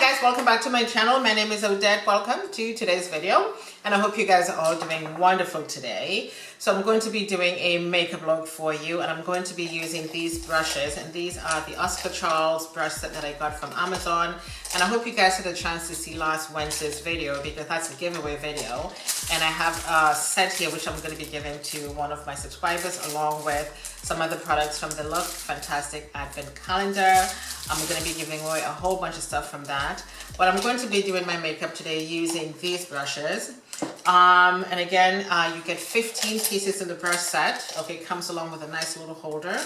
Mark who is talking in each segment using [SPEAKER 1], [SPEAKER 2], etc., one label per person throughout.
[SPEAKER 1] guys, welcome back to my channel. My name is Odette. Welcome to today's video, and I hope you guys are all doing wonderful today. So I'm going to be doing a makeup look for you, and I'm going to be using these brushes, and these are the Oscar Charles brush set that I got from Amazon. And I hope you guys had a chance to see last Wednesday's video, because that's a giveaway video, and I have a set here which I'm going to be giving to one of my subscribers, along with some other products from the Look Fantastic Advent Calendar. I'm going to be giving away a whole bunch of stuff from that. But I'm going to be doing my makeup today using these brushes. And again, you get 15 pieces in the brush set. Okay, it comes along with a nice little holder.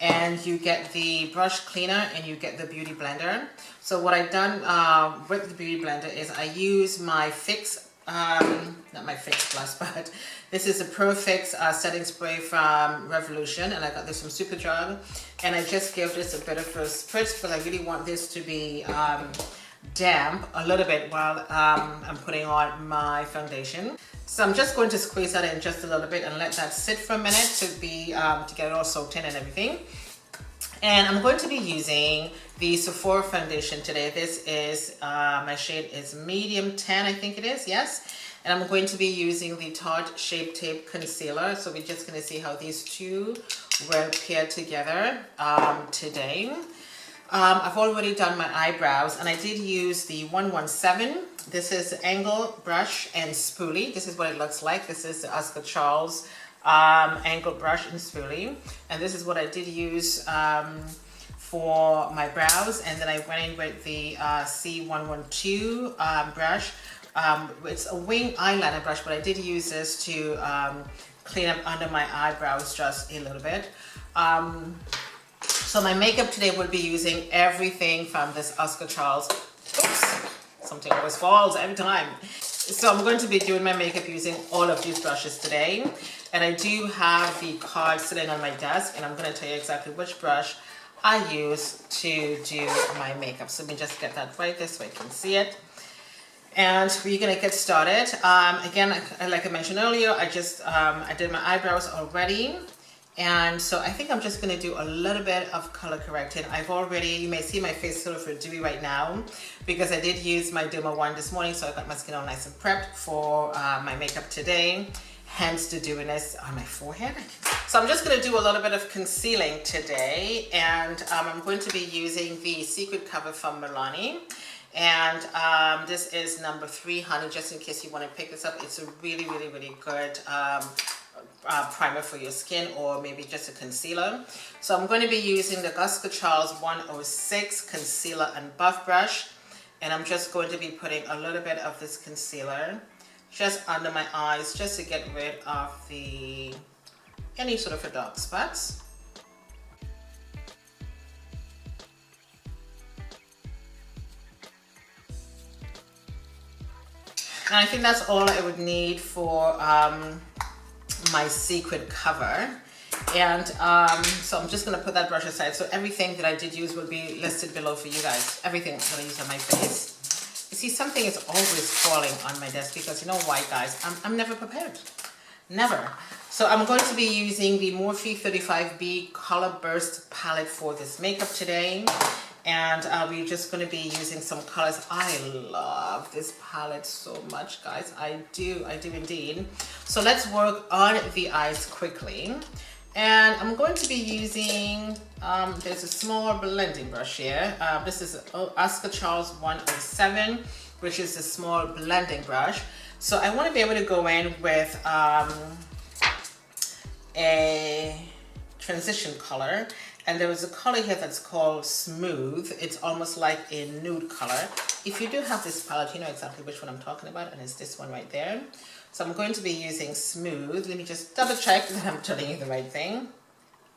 [SPEAKER 1] And you get the brush cleaner and you get the beauty blender. So what I've done with the beauty blender is I use my Fix, not my Fix Plus, but this is a Pro Fix setting spray from Revolution, and I got this from Superdrug. And I just give this a bit of a spritz because I really want this to be damp a little bit while I'm putting on my foundation. So I'm just going to squeeze that in just a little bit and let that sit for a minute to get it all soaked in and everything. And I'm going to be using the Sephora foundation today. This is, my shade is medium 10, I think it is, yes. And I'm going to be using the Tarte Shape Tape Concealer. So we're just going to see how these two will pair together today. I've already done my eyebrows, and I did use the 117. This is angle brush and spoolie. This is what it looks like. This is the Oscar Charles angle brush and spoolie, and this is what I did use for my brows. And then I went in with the C112 brush. It's a wing eyeliner brush, but I did use this to clean up under my eyebrows just a little bit. So my makeup today will be using everything from this Oscar Charles. Oops, something always falls every time. So I'm going to be doing my makeup using all of these brushes today. And I do have the card sitting on my desk, and I'm going to tell you exactly which brush I use to do my makeup. So let me just get that right there so I can see it. And we're going to get started. Again, like I mentioned earlier, I did my eyebrows already. And so I think I'm just going to do a little bit of color correcting. You may see my face a little dewy right now because I did use my Derma one this morning, so I got my skin all nice and prepped for my makeup today, hence the dewiness on my forehead. So I'm just going to do a little bit of concealing today, and I'm going to be using the Secret Cover from Milani. And this is number 300, just in case you want to pick this up. It's a really, really, really good primer for your skin, or maybe just a concealer. So I'm going to be using the Oscar Charles 106 concealer and buff brush, and I'm just going to be putting a little bit of this concealer just under my eyes, just to get rid of any sort of dark spots. And I think that's all I would need for my Secret Cover. And so I'm just going to put that brush aside. So everything that I did use will be listed below for you guys. Everything that I use on my face. You see, something is always falling on my desk because, you know why, guys? I'm never prepared. Never. So I'm going to be using the Morphe 35B Color Burst palette for this makeup today. And we're just going to be using some colors. I love this palette so much, guys. I do indeed. So let's work on the eyes quickly. And I'm going to be using, there's a small blending brush here. This is Oscar Charles 107, which is a small blending brush. So I want to be able to go in with a transition color. And there is a color here that's called Smooth. It's almost like a nude color. If you do have this palette, you know exactly which one I'm talking about, and it's this one right there. So I'm going to be using Smooth. Let me just double check that I'm telling you the right thing.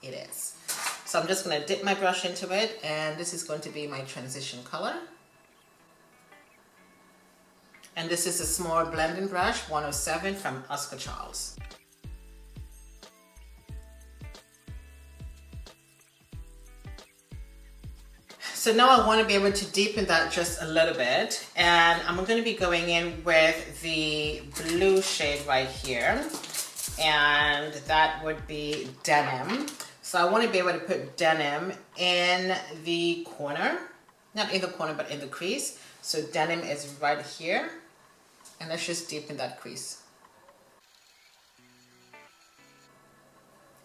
[SPEAKER 1] It is. So I'm just going to dip my brush into it, and this is going to be my transition color. And this is a small blending brush, 107 from Oscar Charles. So now I want to be able to deepen that just a little bit, and I'm going to be going in with the blue shade right here, and that would be Denim. So I want to be able to put Denim in the corner not in the corner, but in the crease. So denim is right here. And let's just deepen that crease.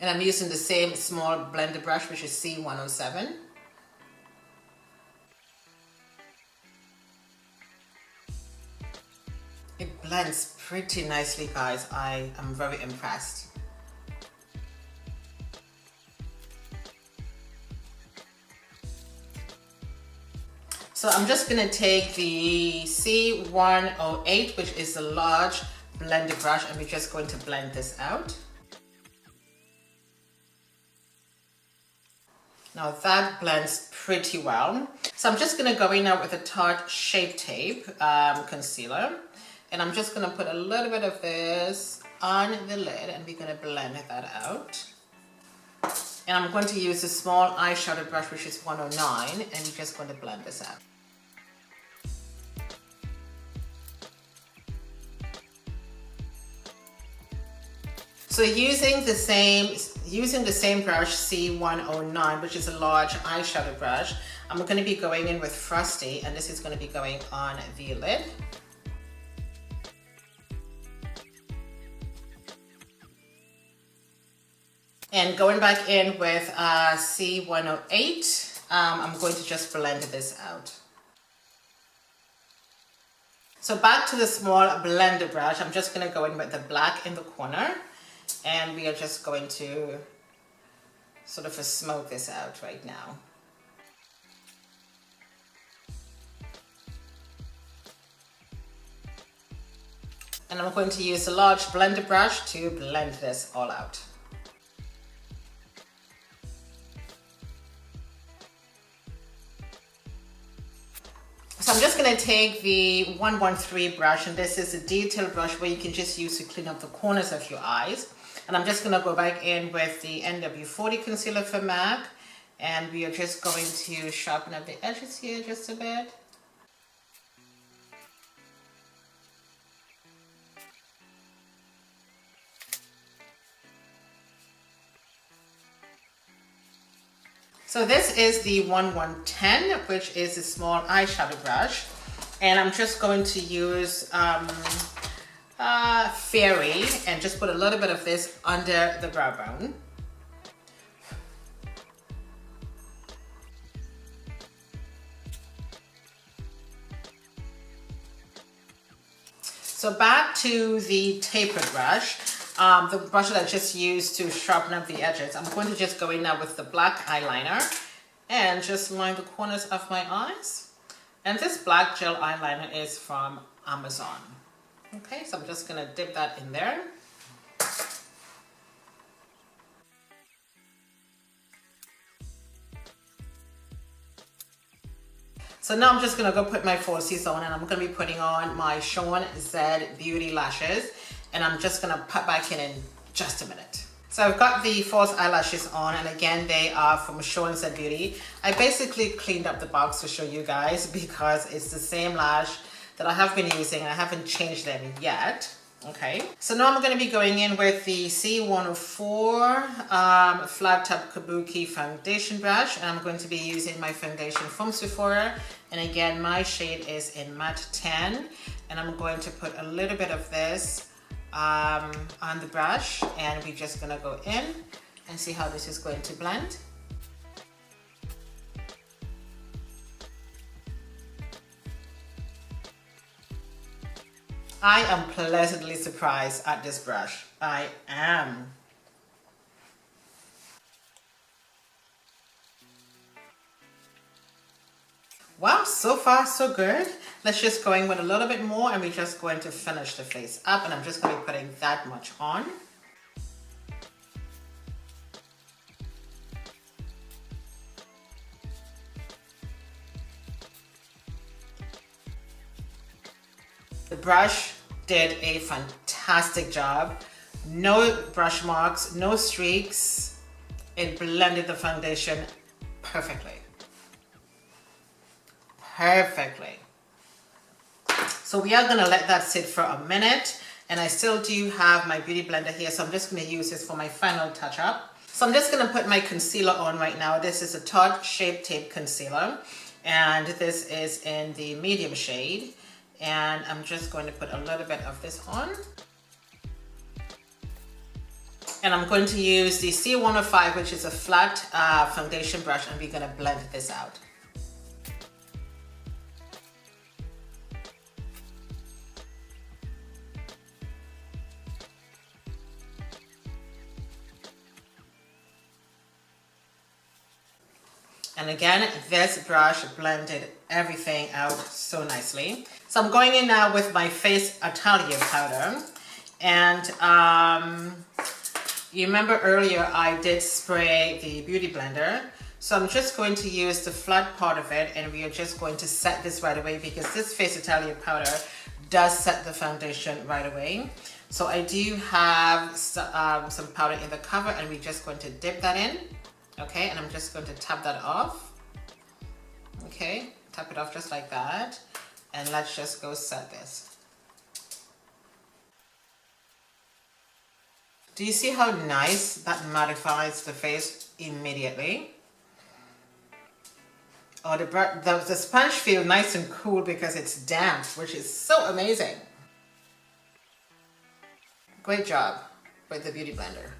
[SPEAKER 1] And I'm using the same small blender brush, which is C107. It blends pretty nicely, guys. I am very impressed. So I'm just gonna take the C108, which is the large blender brush, and we're just going to blend this out. Now that blends pretty well. So I'm just gonna go in now with a Tarte Shape Tape concealer. And I'm just gonna put a little bit of this on the lid and we're gonna blend that out. And I'm going to use a small eyeshadow brush, which is 109, and we're just going to blend this out. So using the same brush, C109, which is a large eyeshadow brush, I'm going to be going in with Frosty, and this is going to be going on the lid. And going back in with C108, I'm going to just blend this out. So back to the small blender brush, I'm just going to go in with the black in the corner, and we are just going to sort of smoke this out right now. And I'm going to use a large blender brush to blend this all out. So I'm just going to take the 113 brush, and this is a detail brush where you can just use to clean up the corners of your eyes. And I'm just going to go back in with the NW40 Concealer for MAC, and we are just going to sharpen up the edges here just a bit. So this is the 1110, which is a small eyeshadow brush, and I'm just going to use Fairy and just put a little bit of this under the brow bone. So back to the tapered brush. The brush that I just used to sharpen up the edges. I'm going to just go in now with the black eyeliner and just line the corners of my eyes. And this black gel eyeliner is from Amazon. Okay, so I'm just going to dip that in there. So now I'm just going to go put my falsies on, and I'm going to be putting on my Shaunz Beauty lashes. And I'm just gonna pop back in just a minute. So I've got the false eyelashes on, and again, they are from Shaunz Beauty. I basically cleaned up the box to show you guys because it's the same lash that I have been using and I haven't changed them yet. Okay, so now I'm going to be going in with the C104 Flat Top Kabuki foundation brush, and I'm going to be using my foundation from Sephora, and again, my shade is in Matte 10, and I'm going to put a little bit of this on the brush, and we're just gonna go in and see how this is going to blend. I am pleasantly surprised at this brush. I am. Wow, so far so good. Let's just go in with a little bit more, and we're just going to finish the face up, and I'm just going to be putting that much on. The brush did a fantastic job. No brush marks, no streaks. It blended the foundation perfectly. Perfectly. So we are going to let that sit for a minute, and I still do have my beauty blender here, so I'm just going to use this for my final touch-up. So I'm just going to put my concealer on right now. This is a Tarte Shape Tape Concealer, and this is in the medium shade, and I'm just going to put a little bit of this on. And I'm going to use the C105, which is a flat foundation brush, and we're going to blend this out. And again, this brush blended everything out so nicely. So I'm going in now with my FaceAtelier powder. And you remember earlier I did spray the beauty blender. So I'm just going to use the flat part of it, and we are just going to set this right away because this FaceAtelier powder does set the foundation right away. So I do have some powder in the cover, and we're just going to dip that in. Okay, and I'm just going to tap that off. Okay, tap it off just like that. And let's just go set this. Do you see how nice that mattifies the face immediately? Oh, the sponge feels nice and cool because it's damp, which is so amazing. Great job with the beauty blender.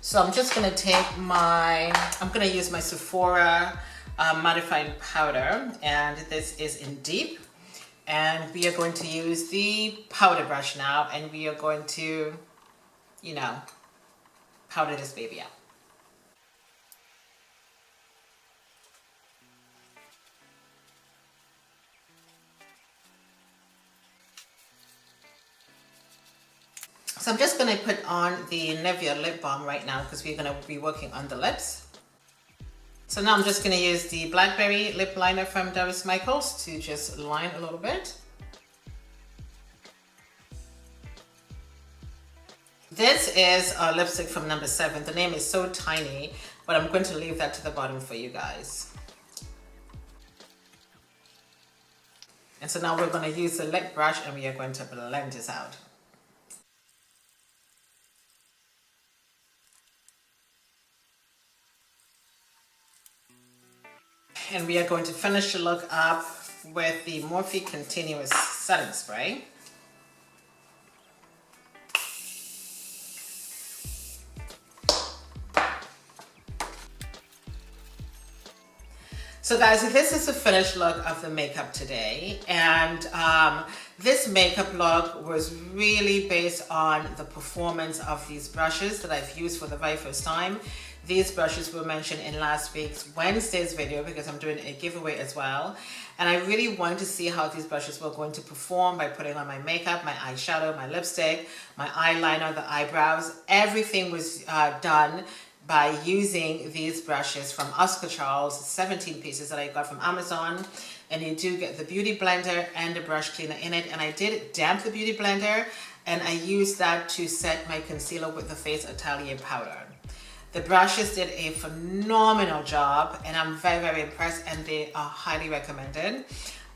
[SPEAKER 1] So I'm just going to take I'm going to use my Sephora mattifying powder, and this is in deep, and we are going to use the powder brush now, and we are going to, you know, powder this baby out. So I'm just going to put on the Nivea lip balm right now because we're going to be working on the lips. So now I'm just going to use the Blackberry lip liner from Doris to just line a little bit. This is a lipstick from N07. The name is so tiny, but I'm going to leave that to the bottom for you guys. And so now we're going to use the lip brush, and we are going to blend this out. And we are going to finish the look up with the Morphe Continuous Setting Spray. So guys, this is the finished look of the makeup today, and this makeup look was really based on the performance of these brushes that I've used for the very first time. These brushes were mentioned in last week's Wednesday's video because I'm doing a giveaway as well. And I really wanted to see how these brushes were going to perform by putting on my makeup, my eyeshadow, my lipstick, my eyeliner, the eyebrows. Everything was done by using these brushes from Oscar Charles, 17 pieces that I got from Amazon. And you do get the beauty blender and the brush cleaner in it. And I did damp the beauty blender, and I used that to set my concealer with the FaceAtelier powder. The brushes did a phenomenal job, and I'm very, very impressed, and they are highly recommended.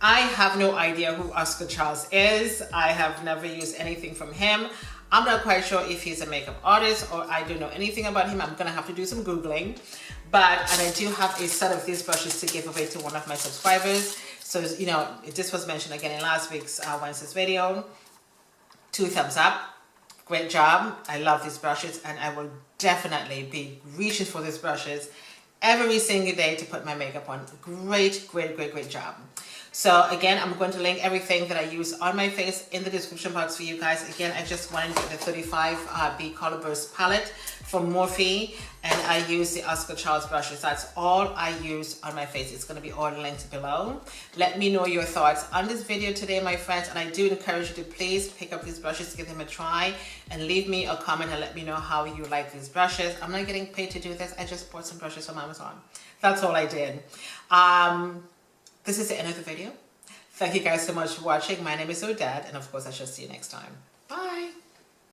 [SPEAKER 1] I have no idea who Oscar Charles is. I have never used anything from him. I'm not quite sure if he's a makeup artist, or I don't know anything about him. I'm gonna have to do some Googling. And I do have a set of these brushes to give away to one of my subscribers. So, you know, this was mentioned again in last week's Wednesday's video. 2 thumbs up. Great job. I love these brushes, and I will definitely be reaching for these brushes every single day to put my makeup on. Great, great, great, great job. So again, I'm going to link everything that I use on my face in the description box for you guys. Again, I just wanted the 35B Color Burst palette from Morphe, and I use the Oscar Charles brushes. That's all I use on my face. It's going to be all linked below. Let me know your thoughts on this video today, my friends, and I do encourage you to please pick up these brushes, give them a try, and leave me a comment and let me know how you like these brushes. I'm not getting paid to do this. I just bought some brushes from Amazon. That's all I did. This is the end of the video. Thank you guys so much for watching. My name is Odette, and of course I shall see you next time.